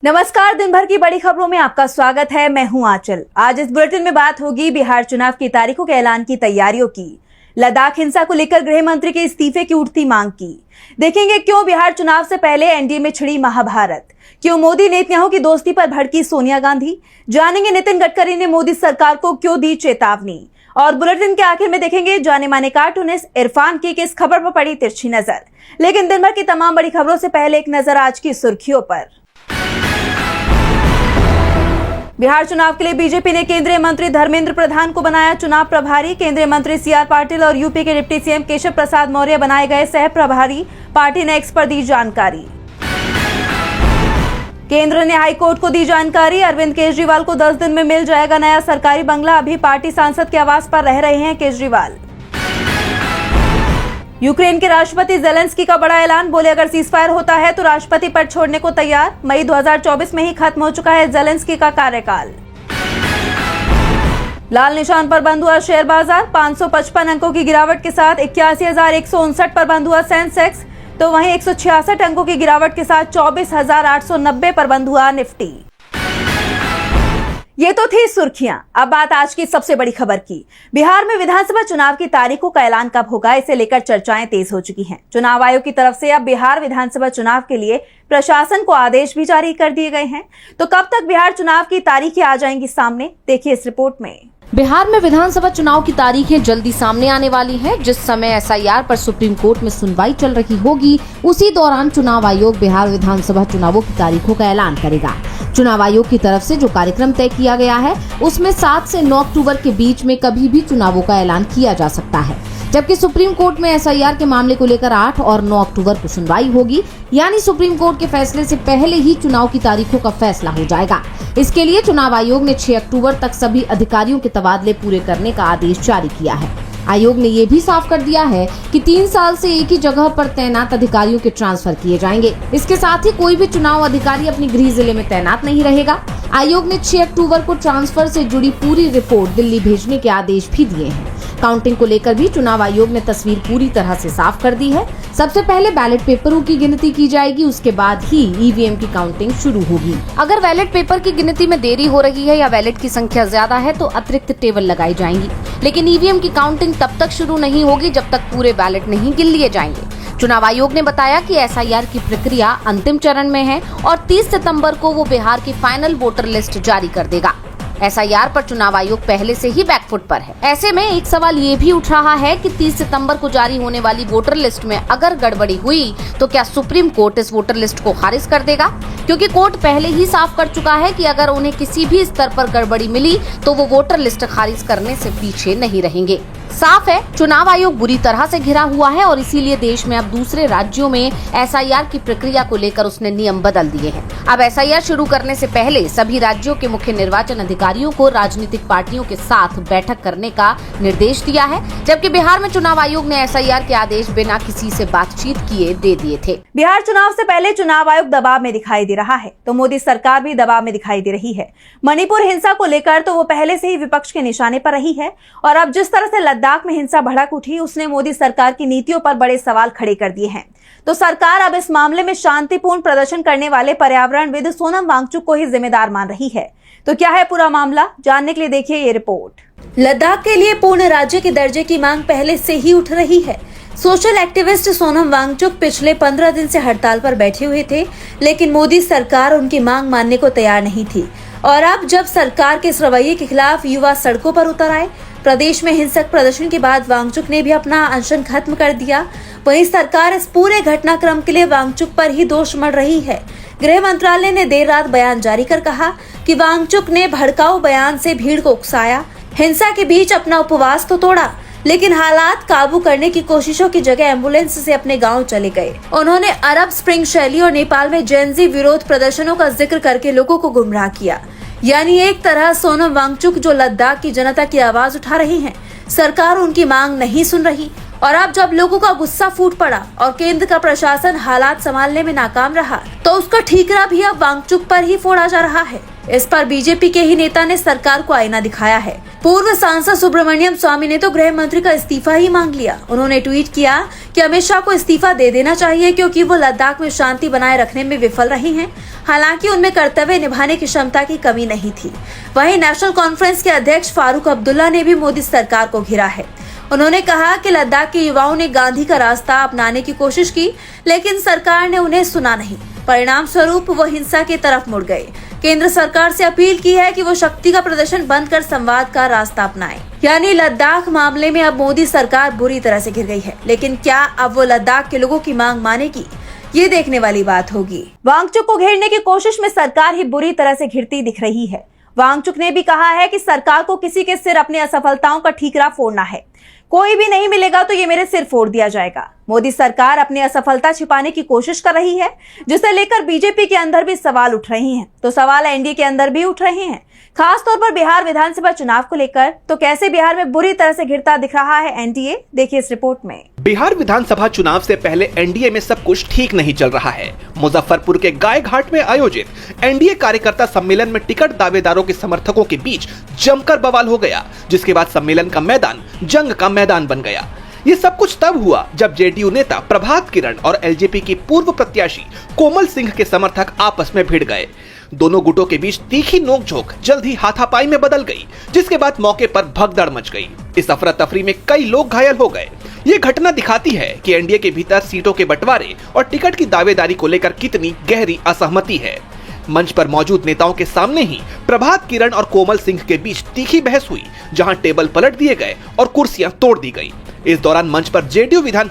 नमस्कार, दिन भर की बड़ी खबरों में आपका स्वागत है। मैं हूं आंचल। आज इस बुलेटिन में बात होगी बिहार चुनाव की तारीखों के ऐलान की तैयारियों की, लद्दाख हिंसा को लेकर गृह मंत्री के इस्तीफे की उठती मांग की, देखेंगे क्यों बिहार चुनाव से पहले एनडीए में छिड़ी महाभारत, क्यों मोदी नेतन्याहू की दोस्ती पर भड़की सोनिया गांधी, जानेंगे नितिन गडकरी ने मोदी सरकार को क्यों दी चेतावनी, और बुलेटिन के आखिर में देखेंगे जाने माने कार्टूनिस्ट इरफान की किस खबर पर पड़ी तिरछी नजर। लेकिन दिन भर की तमाम बड़ी खबरों से पहले एक नजर आज की सुर्खियों पर। बिहार चुनाव के लिए बीजेपी ने केंद्रीय मंत्री धर्मेंद्र प्रधान को बनाया चुनाव प्रभारी। केंद्रीय मंत्री सीआर पाटिल और यूपी के डिप्टी सीएम केशव प्रसाद मौर्य बनाए गए सह प्रभारी। पार्टी ने एक्स पर दी जानकारी। केंद्र ने हाईकोर्ट को दी जानकारी, अरविंद केजरीवाल को 10 दिन में मिल जाएगा नया सरकारी बंगला। अभी पार्टी सांसद के आवास पर रह रहे हैं केजरीवाल। यूक्रेन के राष्ट्रपति जेलेंस्की का बड़ा ऐलान, बोले अगर सीजफायर होता है तो राष्ट्रपति पद छोड़ने को तैयार। मई 2024 में ही खत्म हो चुका है जेलेंस्की का कार्यकाल। लाल निशान पर बंद हुआ शेयर बाजार, 555 अंकों की गिरावट के साथ 81,159 पर बंद हुआ सेंसेक्स, तो वहीं 166 अंकों की गिरावट के साथ 24,890 पर बंद हुआ निफ्टी। ये तो थी सुर्खियां। अब बात आज की सबसे बड़ी खबर की। बिहार में विधानसभा चुनाव की तारीखों का ऐलान कब होगा, इसे लेकर चर्चाएं तेज हो चुकी हैं। चुनाव आयोग की तरफ से अब बिहार विधानसभा चुनाव के लिए प्रशासन को आदेश भी जारी कर दिए गए हैं। तो कब तक बिहार चुनाव की तारीखें आ जाएंगी सामने, देखिए इस रिपोर्ट में। बिहार में विधानसभा चुनाव की तारीखें जल्दी सामने आने वाली हैं। जिस समय एसआईआर पर सुप्रीम कोर्ट में सुनवाई चल रही होगी, उसी दौरान चुनाव आयोग बिहार विधानसभा चुनावों की तारीखों का ऐलान करेगा। चुनाव आयोग की तरफ से जो कार्यक्रम तय किया गया है, उसमें 7 से 9 अक्टूबर के बीच में कभी भी चुनावों का ऐलान किया जा सकता है, जबकि सुप्रीम कोर्ट में एसआईआर के मामले को लेकर 8 और 9 अक्टूबर को सुनवाई होगी। यानी सुप्रीम कोर्ट के फैसले से पहले ही चुनाव की तारीखों का फैसला हो जाएगा। इसके लिए चुनाव आयोग ने 6 अक्टूबर तक सभी अधिकारियों के तबादले पूरे करने का आदेश जारी किया है। आयोग ने ये भी साफ कर दिया है कि 3 साल से एक ही जगह पर तैनात अधिकारियों के ट्रांसफर किए जाएंगे। इसके साथ ही कोई भी चुनाव अधिकारी अपने गृह जिले में तैनात नहीं रहेगा। आयोग ने 6 अक्टूबर को ट्रांसफर से जुड़ी पूरी रिपोर्ट दिल्ली भेजने के आदेश भी दिए हैं। काउंटिंग को लेकर भी चुनाव आयोग ने तस्वीर पूरी तरह से साफ कर दी है। सबसे पहले बैलेट पेपरों की गिनती की जाएगी, उसके बाद ही ईवीएम की काउंटिंग शुरू होगी। अगर बैलेट पेपर की गिनती में देरी हो रही है या बैलेट की संख्या ज्यादा है तो अतिरिक्त टेबल लगाई जाएंगी, लेकिन ईवीएम की काउंटिंग तब तक शुरू नहीं होगी जब तक पूरे बैलेट नहीं गिन लिए जाएंगे। चुनाव आयोग ने बताया कि एसआईआर की प्रक्रिया अंतिम चरण में है और 30 सितंबर को वो बिहार की फाइनल वोटर लिस्ट जारी कर देगा। एसआईआर पर चुनाव आयोग पहले से ही बैकफुट पर है। ऐसे में एक सवाल ये भी उठ रहा है कि 30 सितंबर को जारी होने वाली वोटर लिस्ट में अगर गड़बड़ी हुई तो क्या सुप्रीम कोर्ट इस वोटर लिस्ट को खारिज कर देगा? क्योंकि कोर्ट पहले ही साफ कर चुका है कि अगर उन्हें किसी भी स्तर पर गड़बड़ी मिली तो वो वोटर लिस्ट खारिज करने से पीछे नहीं रहेंगे। साफ है, चुनाव आयोग बुरी तरह से घिरा हुआ है और इसीलिए देश में अब दूसरे राज्यों में एसआईआर की प्रक्रिया को लेकर उसने नियम बदल दिए हैं। अब एसआईआर शुरू करने से पहले सभी राज्यों के मुख्य निर्वाचन अधिकारियों को राजनीतिक पार्टियों के साथ बैठक करने का निर्देश दिया है, जबकि बिहार में चुनाव आयोग ने एसआईआर के आदेश बिना किसी से बातचीत किए दे दिए थे। बिहार चुनाव से पहले चुनाव आयोग दबाव में दिखाई दे रहा है, तो मोदी सरकार भी दबाव में दिखाई दे रही है। मणिपुर हिंसा को लेकर तो वो पहले से ही विपक्ष के निशाने पर रही है, और अब जिस तरह से लद्दाख में हिंसा भड़क उठी, उसने मोदी सरकार की नीतियों पर बड़े सवाल खड़े कर दिए हैं। तो सरकार अब इस मामले में शांतिपूर्ण प्रदर्शन करने वाले पर्यावरणविद सोनम वांगचुक को ही जिम्मेदार मान रही है। तो क्या है पूरा मामला, जानने के लिए देखिए ये रिपोर्ट। लद्दाख के लिए पूर्ण राज्य के दर्जे की मांग पहले से ही उठ रही है। सोशल एक्टिविस्ट सोनम वांगचुक पिछले 15 दिन से हड़ताल पर बैठे हुए थे, लेकिन मोदी सरकार उनकी मांग मानने को तैयार नहीं थी। और अब जब सरकार के इस रवैये के खिलाफ युवा सड़कों पर उतर आए, प्रदेश में हिंसक प्रदर्शन के बाद वांगचुक ने भी अपना अनशन खत्म कर दिया। वहीं सरकार इस पूरे घटनाक्रम के लिए वांगचुक पर ही दोष मढ़ रही है। गृह मंत्रालय ने देर रात बयान जारी कर कहा कि वांगचुक ने भड़काऊ बयान से भीड़ को उकसाया, हिंसा के बीच अपना उपवास तो तोड़ा, लेकिन हालात काबू करने की कोशिशों की जगह एम्बुलेंस से अपने गांव चले गए। उन्होंने अरब स्प्रिंग शैली और नेपाल में जेनजी विरोध प्रदर्शनों का जिक्र करके लोगों को गुमराह किया। यानी एक तरह सोनम वांगचुक जो लद्दाख की जनता की आवाज उठा रही हैं, सरकार उनकी मांग नहीं सुन रही और अब जब लोगों का गुस्सा फूट पड़ा और केंद्र का प्रशासन हालात संभालने में नाकाम रहा, तो उसका ठीकरा भी अब वांगचुक पर ही फोड़ा जा रहा है। इस पर बीजेपी के ही नेता ने सरकार को आईना दिखाया है। पूर्व सांसद सुब्रमण्यम स्वामी ने तो गृह मंत्री का इस्तीफा ही मांग लिया। उन्होंने ट्वीट किया कि अमित शाह को इस्तीफा दे देना चाहिए, क्योंकि वो लद्दाख में शांति बनाए रखने में विफल रही हैं। हालांकि उनमें कर्तव्य निभाने की क्षमता की कमी नहीं थी। वहीं नेशनल कॉन्फ्रेंस के अध्यक्ष फारूक अब्दुल्ला ने भी मोदी सरकार को घेरा है। उन्होंने कहा कि लद्दाख के युवाओं ने गांधी का रास्ता अपनाने की कोशिश की, लेकिन सरकार ने उन्हें सुना नहीं। परिणाम स्वरूप वो हिंसा की तरफ मुड़ गए। केंद्र सरकार से अपील की है कि वो शक्ति का प्रदर्शन बंद कर संवाद का रास्ता अपनाए। यानी लद्दाख मामले में अब मोदी सरकार बुरी तरह से घिर गई है। लेकिन क्या अब वो लद्दाख के लोगों की मांग मानेगी, ये देखने वाली बात होगी। वांगचुक को घेरने की कोशिश में सरकार ही बुरी तरह से घिरती दिख रही है। वांगचुक ने भी कहा है कि सरकार को किसी के सिर अपनी असफलताओं का ठीकरा फोड़ना है। कोई भी नहीं मिलेगा तो ये मेरे सिर फोड़ दिया जाएगा। मोदी सरकार अपनी असफलता छिपाने की कोशिश कर रही है, जिसे लेकर बीजेपी के अंदर भी सवाल उठ रहे हैं। तो सवाल एनडीए के अंदर भी उठ रहे हैं, खास तौर पर बिहार विधानसभा चुनाव को लेकर। तो कैसे बिहार में बुरी तरह से घिरता दिख रहा है एनडीए, देखिए इस रिपोर्ट में। बिहार विधानसभा चुनाव से पहले एनडीए में सब कुछ ठीक नहीं चल रहा है। मुजफ्फरपुर के गाय घाट में आयोजित एनडीए कार्यकर्ता सम्मेलन में टिकट दावेदारों के समर्थकों के बीच जमकर बवाल हो गया, जिसके बाद सम्मेलन का मैदान जंग का मैदान बन गया। ये सब कुछ तब हुआ जब जेडीयू नेता प्रभात किरण और एलजेपी की पूर्व प्रत्याशी कोमल सिंह के समर्थक आपस में भिड़ गए। दोनों गुटों के बीच तीखी नोकझोंक जल्द ही हाथापाई में बदल गई, जिसके बाद मौके पर भगदड़ मच गई। इस अफरा तफरी में कई लोग घायल हो गए। ये घटना दिखाती है कि एनडीए के भीतर सीटों के बंटवारे और टिकट की दावेदारी को लेकर कितनी गहरी असहमति है। मंच पर मौजूद नेताओं के सामने ही प्रभात किरण और कोमल सिंह के बीच तीखी बहस हुई, जहां टेबल पलट दिए गए और कुर्सियां तोड़ दी गई। इस दौरान मंच पर जेडीयू विधान